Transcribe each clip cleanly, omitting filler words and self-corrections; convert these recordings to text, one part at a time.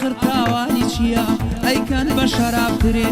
آخر تاوانی چییە ئەیکەن بە شەرابترێ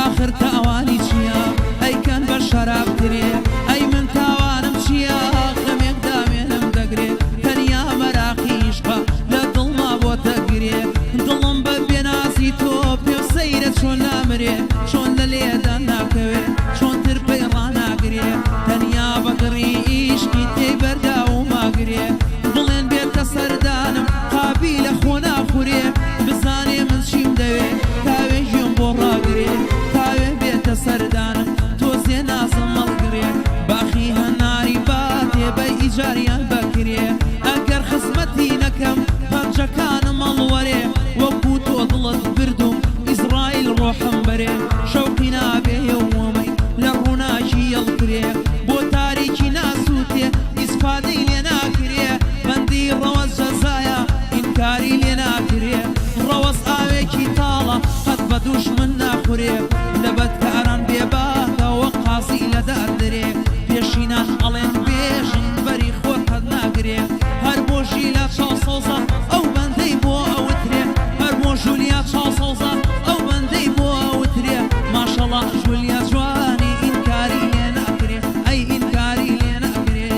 آخر تاوانی چییە ئەیکەن بە شەرابترێ ئەی من تاوانم چییە غەمێک دامێنم دەگرێ تەنیا مەراقی عیشقە لە دڵما بۆتە گرێ دڵم بە بێنازی تۆ پێ سەیرە چۆن نامرێ چۆن لە لێدا ناکەوێ چۆن ترپەی ڕاناگرێ تەنیا بەگڕی عیشقی تێی بەردا و ماگرێ دڵێن بێتە سەردانم قابی لە خۆ ناخورێ بزانێ من چیم دەوێ تاوێ ژێم بۆ ڕاگرێ تاوێ بێتە سەردانم تۆزێ نازم مەڵگرێ باخی هەناری باتێ بە ئیجاریان بەکرێ ئەگەر خزمەتی نەکەم پەنجەکانم هەڵوەرێ وەکو تۆ دڵت بردوم ئیزرائیل ڕۆحم بەرێ شەوقی نابێ یەومەی لە ڕووناکی یەڵکرێ بۆ تاریکی ناسووتێ ئیسپادەی لێ ناکرێ بەندی ڕەوەز جەزایە ئینکاری لێ ناکرێ ڕەوەز ئاوێکی تاڵە قەت بە دوژمن ناخورێ لە بەدکاران بێباکە وەک قازی لە دەردرێ پێشینان ئەڵێن بێژن بەری خۆت قەت ناگرێ هەر بۆ ژیلا چاوسەوزە ئەو بەندەی بۆ ئەوترێ هەر بۆ ژولیا چاوسەوزە ئەو بەندەی بۆ ئەوترێ ماشەڵڵا ژولیا جوانی ئینکاری لێ ناکرێ ئەی ئینکاری لێ ناکرێ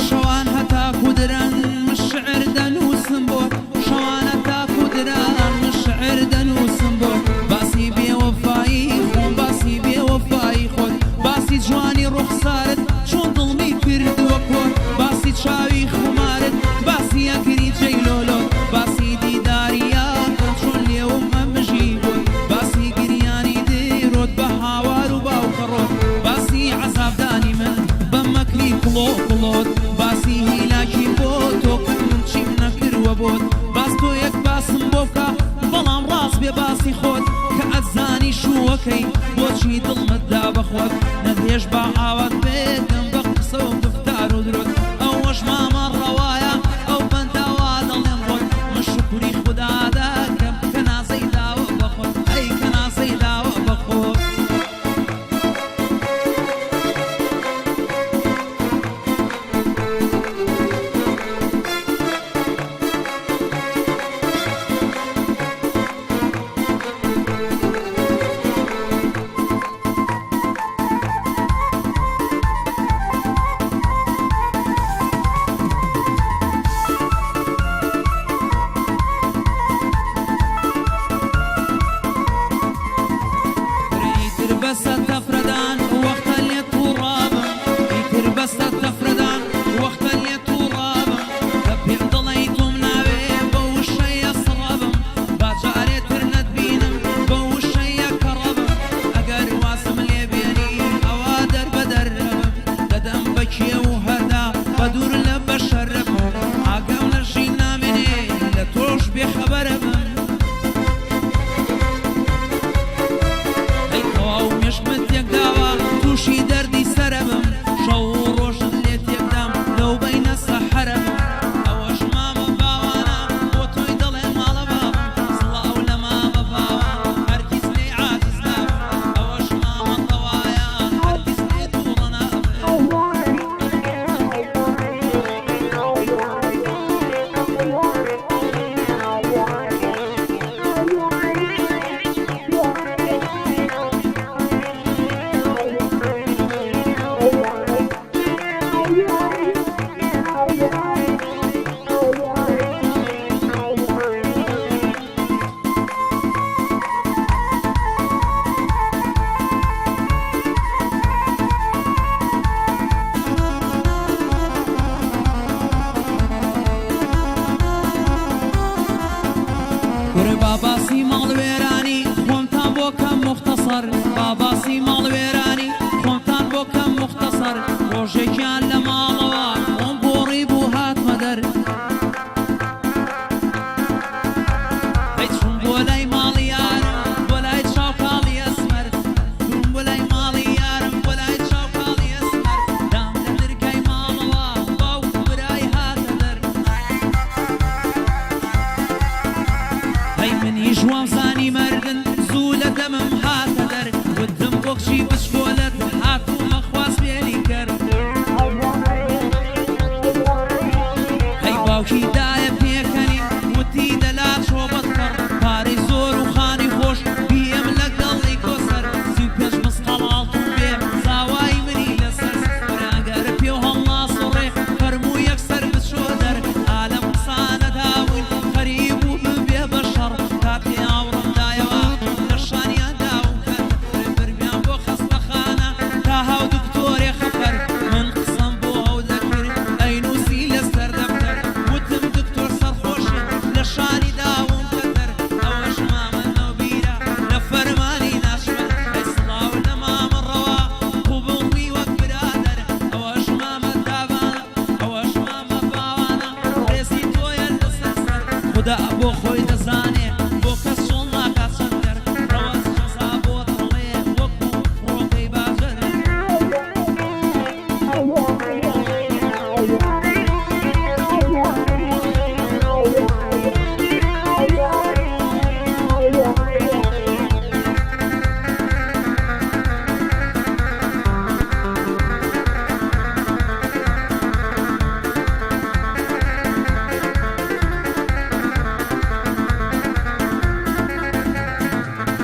شەوان هەتاکو درەن شعر دەنووسم بۆ شەوان هەتاکو درەن شعر دەنووسم بۆ باسی بێوەفایی خۆم باسی بێوەفایی خۆت باسی جوانی ڕوخسارت چۆن دڵمی کردووە کۆت باسی چاوی خومارت باسی ئەگری جەیلۆلۆت باسی دیداریاتت چۆن لێوم ئەمژی بووی باسی گریانی دیرۆت بە هاوار و باوکەڕۆت باسی عەزابدانی من بە مەکری کڵۆ کڵۆت باسی هیلاکی بۆ تۆ من چیم نەکردووە بۆت باس تۆ یەک باسم بۆ بکە بەڵام ڕاست بێ باسی خۆت کە ئەتزانی شووەکەی بۆچی دڵمت دا بەخۆت نەدێش بە ئاوات بێتم بە قسە و گفتار و درۆت ئەوەش مامە ڕەوایە ئەو بەنداوا دەڵێم ڕۆت من شکوری خودا دەکەم کە نازەی داوە بەخۆت ئەی کە نازەی داوە بەخۆت دەمم هاتە دەر وتم بۆکچی بچکۆلت هاتوومە خواست بێنی کرد هەی باوکی دایە پێکەنی وتی دەلا چۆ بەدکەڕ پارەی زۆر و خانی خۆش بیم لەگەڵی کۆسەر سی و پێنج مسقەڵ ئاڵتوو بێ زاوای منی لەسەر وەراگەر پێ و هەڵناسوڕێ فەرموو یەکسەر بچۆ دەر ئالەم قسانە داوین خەریب و ببێ بەشەڕ کاتی ئاوڕەمدایەوە لە شانیان داوم کرد برمیان بۆ خەستەخانە تا هاو دکتۆرێ خەفەر من قسەم بۆ هەو دەکرد ئەی نووسی لەسەر دەفتەر وتم دکتۆر سەرخۆشی لە شانی داوم کردەر ئەوەش مامەنە و بیرە لە فەرمانی ناشمە ئەی سڵاو لە مامەڕەوە خوبڵمی وەک برادەر ئەوەش مامە تاوانە ئەوەش مامە باوانە ڕێزی تۆیە لەسەر سەر خوددا بۆ خۆی دەزانێ بۆ کەس چۆن ناکات چەندەر ڕەوەز جەزا بۆ دڵێ وەکو ڕۆکەی باژەر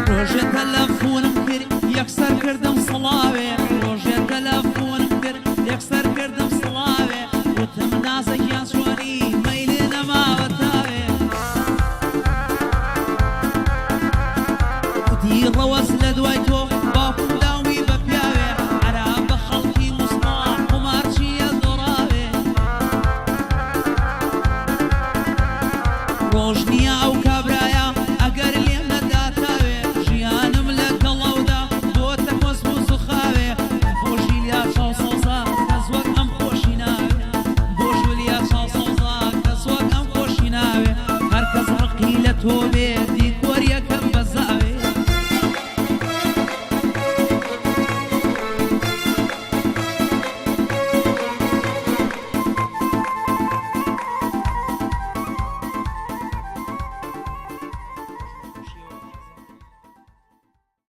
ڕۆژێ تەلەفۆنم کرد یەکسەر کردم سڵاوێ ڕۆژێ تەلەفۆنم کرد یەکسەر کردم سڵاوێ وتم نازێکیان چۆنی مەیلێ نەماوە تاوێ وتی ڕەوەز لە دوای تۆ باوکم داومی بە پیاوێ عەرا بە خەڵکی موسڵمان قومارچیە دۆڕاوێ ڕۆژ نییە ئەو